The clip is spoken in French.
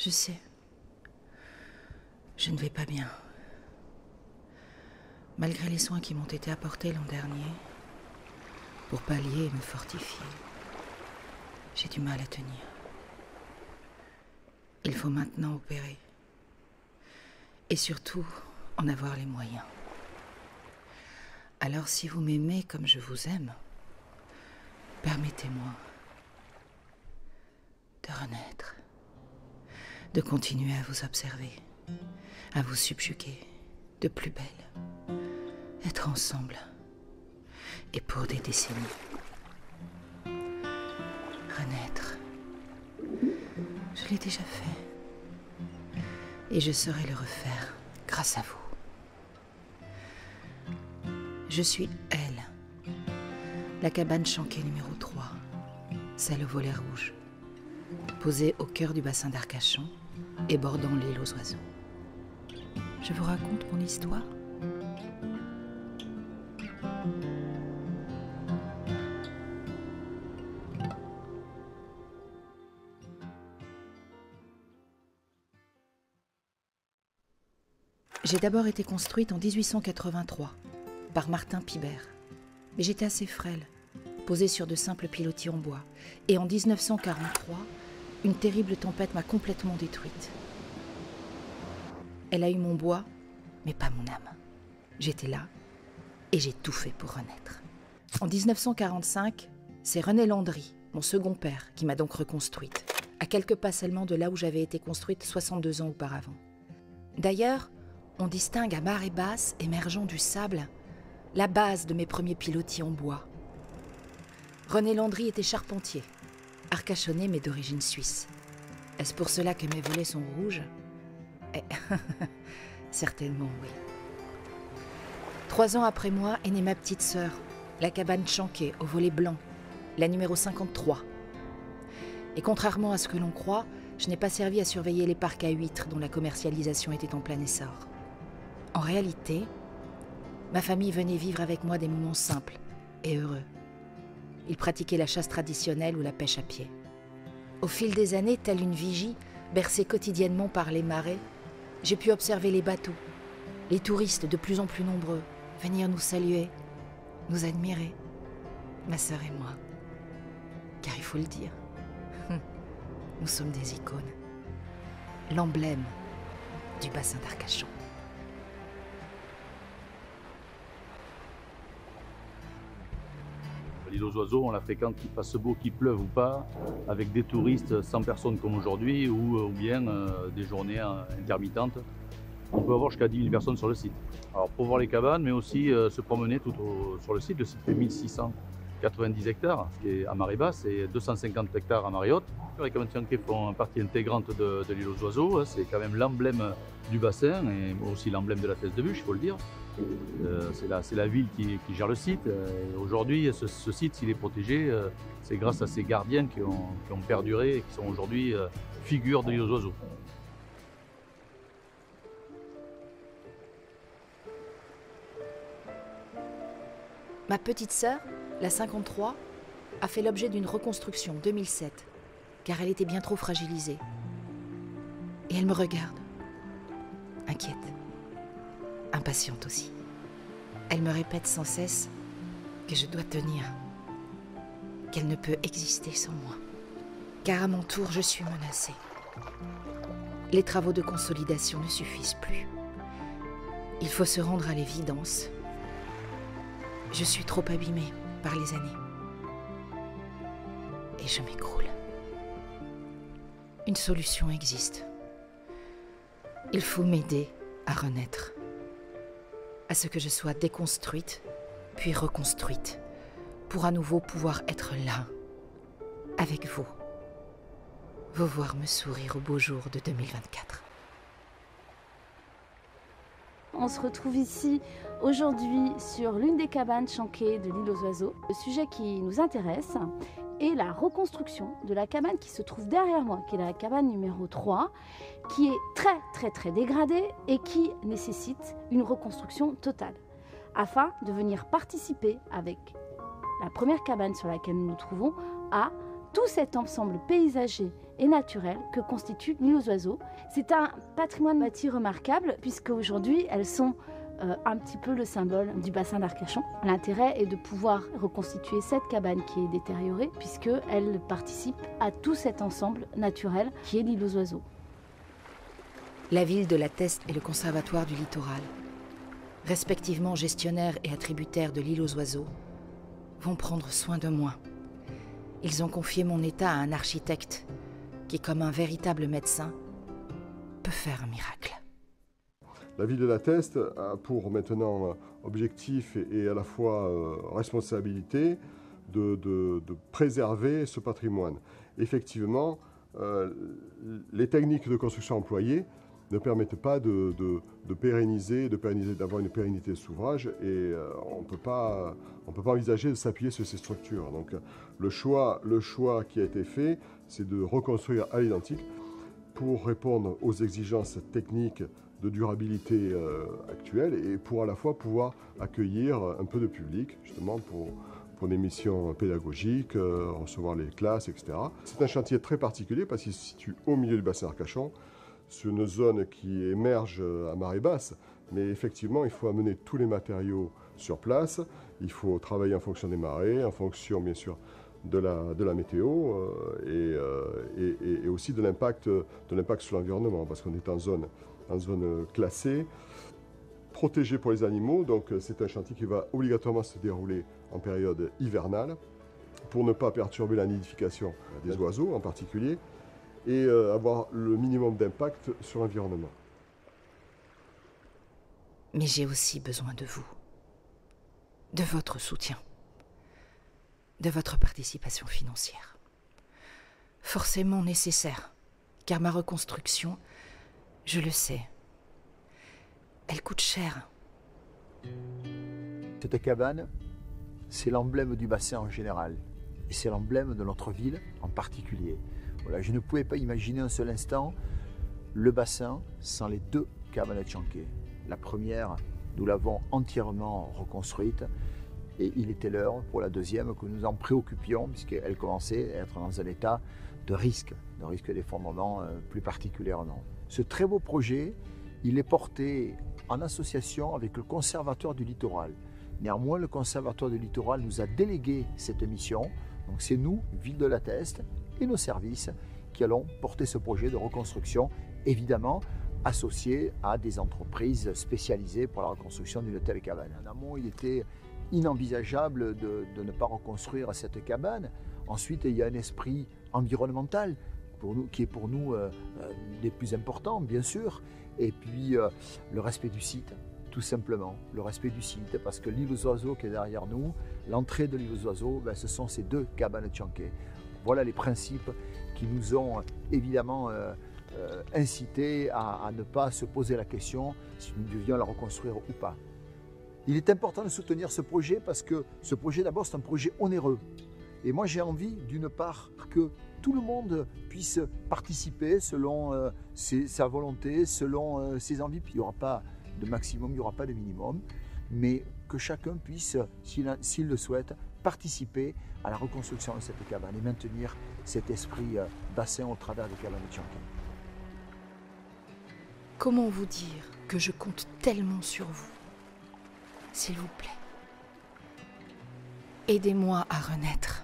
Je sais. Je ne vais pas bien. Malgré les soins qui m'ont été apportés l'an dernier, pour pallier et me fortifier, j'ai du mal à tenir. Il faut maintenant opérer. Et surtout, en avoir les moyens. Alors si vous m'aimez comme je vous aime, permettez-moi de renaître, de continuer à vous observer, à vous subjuguer de plus belle, être ensemble, et pour des décennies. Renaître, je l'ai déjà fait, et je saurai le refaire grâce à vous. Je suis elle, la cabane Chanquet numéro 3, celle au volet rouge, posée au cœur du bassin d'Arcachon et bordant l'île aux oiseaux. Je vous raconte mon histoire. J'ai d'abord été construite en 1883 par Martin Pibert, mais j'étais assez frêle, posée sur de simples pilotis en bois, et en 1943, une terrible tempête m'a complètement détruite. Elle a eu mon bois, mais pas mon âme. J'étais là, et j'ai tout fait pour renaître. En 1945, c'est René Landry, mon second père, qui m'a donc reconstruite, à quelques pas seulement de là où j'avais été construite 62 ans auparavant. D'ailleurs, on distingue à marée basse, émergeant du sable, la base de mes premiers pilotis en bois. René Landry était charpentier, arcachonnais mais d'origine suisse. Est-ce pour cela que mes volets sont rouges ? Certainement oui. 3 ans après moi est née ma petite sœur, la cabane Chanquet au volet blanc, la numéro 53. Et contrairement à ce que l'on croit, je n'ai pas servi à surveiller les parcs à huîtres dont la commercialisation était en plein essor. En réalité, ma famille venait vivre avec moi des moments simples et heureux. Ils pratiquaient la chasse traditionnelle ou la pêche à pied. Au fil des années, telle une vigie, bercée quotidiennement par les marées, j'ai pu observer les bateaux, les touristes de plus en plus nombreux, venir nous saluer, nous admirer, ma sœur et moi. Car il faut le dire, nous sommes des icônes, l'emblème du bassin d'Arcachon. L'île aux oiseaux, on la fréquente qu'il fasse beau, qu'il pleuve ou pas, avec des touristes, 100 personnes comme aujourd'hui, ou bien des journées intermittentes. On peut avoir jusqu'à 10 000 personnes sur le site. Alors pour voir les cabanes, mais aussi se promener sur le site. Le site fait 1690 hectares, ce qui est à marée basse, et 250 hectares à marée haute. Les cabanes Chanquet font partie intégrante de l'île aux oiseaux. C'est quand même l'emblème du bassin et aussi l'emblème de la Thèse de Buch, il faut le dire. C'est la ville qui gère le site. Aujourd'hui, ce site, s'il est protégé, c'est grâce à ces gardiens qui ont perduré et qui sont aujourd'hui figures de l'île aux oiseaux. Ma petite sœur, la 53, a fait l'objet d'une reconstruction 2007, car elle était bien trop fragilisée. Et elle me regarde, inquiète, impatiente aussi. Elle me répète sans cesse que je dois tenir, qu'elle ne peut exister sans moi, car à mon tour, je suis menacée. Les travaux de consolidation ne suffisent plus. Il faut se rendre à l'évidence. Je suis trop abîmée par les années. Et je m'écroule. Une solution existe. Il faut m'aider à renaître. À ce que je sois déconstruite, puis reconstruite, pour à nouveau pouvoir être là, avec vous. Vous voir me sourire au beau jour de 2024. On se retrouve ici aujourd'hui sur l'une des cabanes Chanquet de l'île aux oiseaux. Le sujet qui nous intéresse est la reconstruction de la cabane qui se trouve derrière moi, qui est la cabane numéro 3, qui est très dégradée et qui nécessite une reconstruction totale, afin de venir participer avec la première cabane sur laquelle nous nous trouvons à tout cet ensemble paysager et naturelle que constitue l'île aux oiseaux. C'est un patrimoine bâti remarquable puisque aujourd'hui elles sont un petit peu le symbole du bassin d'Arcachon. L'intérêt est de pouvoir reconstituer cette cabane qui est détériorée puisqu'elle participe à tout cet ensemble naturel qui est l'île aux oiseaux. La ville de La Teste et le Conservatoire du Littoral, respectivement gestionnaires et attributaires de l'île aux oiseaux, vont prendre soin de moi. Ils ont confié mon état à un architecte qui, comme un véritable médecin, peut faire un miracle. La ville de La Teste a pour maintenant objectif et à la fois responsabilité de préserver ce patrimoine. Effectivement, les techniques de construction employées ne permettent pas d'avoir une pérennité de cet ouvrage et on ne peut pas envisager de s'appuyer sur ces structures. Donc le choix qui a été fait, c'est de reconstruire à l'identique pour répondre aux exigences techniques de durabilité actuelle et pour à la fois pouvoir accueillir un peu de public, justement pour des missions pédagogiques, recevoir les classes, etc. C'est un chantier très particulier parce qu'il se situe au milieu du bassin d'Arcachon, sur une zone qui émerge à marée basse, mais effectivement, il faut amener tous les matériaux sur place, il faut travailler en fonction des marées, en fonction, bien sûr, de la météo et aussi de l'impact sur l'environnement, parce qu'on est en zone classée, protégée pour les animaux, donc c'est un chantier qui va obligatoirement se dérouler en période hivernale, pour ne pas perturber la nidification des oiseaux en particulier, et avoir le minimum d'impact sur l'environnement. Mais j'ai aussi besoin de vous, de votre soutien, de votre participation financière. Forcément nécessaire, car ma reconstruction, je le sais, elle coûte cher. Cette cabane, c'est l'emblème du bassin en général, et c'est l'emblème de notre ville en particulier. Voilà, je ne pouvais pas imaginer un seul instant le bassin sans les deux cabanes de Chanquet. La première, nous l'avons entièrement reconstruite et il était l'heure pour la deuxième que nous en préoccupions puisqu'elle commençait à être dans un état de risque d'effondrement plus particulièrement. Ce très beau projet, il est porté en association avec le Conservatoire du Littoral. Néanmoins, le Conservatoire du Littoral nous a délégué cette mission. Donc c'est nous, Ville de La Teste, et nos services qui allons porter ce projet de reconstruction, évidemment associé à des entreprises spécialisées pour la reconstruction d'une telle cabane. En amont, il était inenvisageable de ne pas reconstruire cette cabane. Ensuite, il y a un esprit environnemental qui est pour nous des plus importants, bien sûr. Et puis, le respect du site, tout simplement. Le respect du site, parce que l'île aux oiseaux qui est derrière nous, l'entrée de l'île aux oiseaux, ce sont ces deux cabanes de Chanquet. Voilà les principes qui nous ont évidemment incités à ne pas se poser la question si nous devions la reconstruire ou pas. Il est important de soutenir ce projet parce que ce projet d'abord c'est un projet onéreux. Et moi j'ai envie d'une part que tout le monde puisse participer selon sa volonté, selon ses envies. Puis il n'y aura pas de maximum, il n'y aura pas de minimum, mais que chacun puisse, s'il le souhaite, participer à la reconstruction de cette cabane et maintenir cet esprit bassin au travers des cabanes de Chanquet. Comment vous dire que je compte tellement sur vous? S'il vous plaît, aidez-moi à renaître.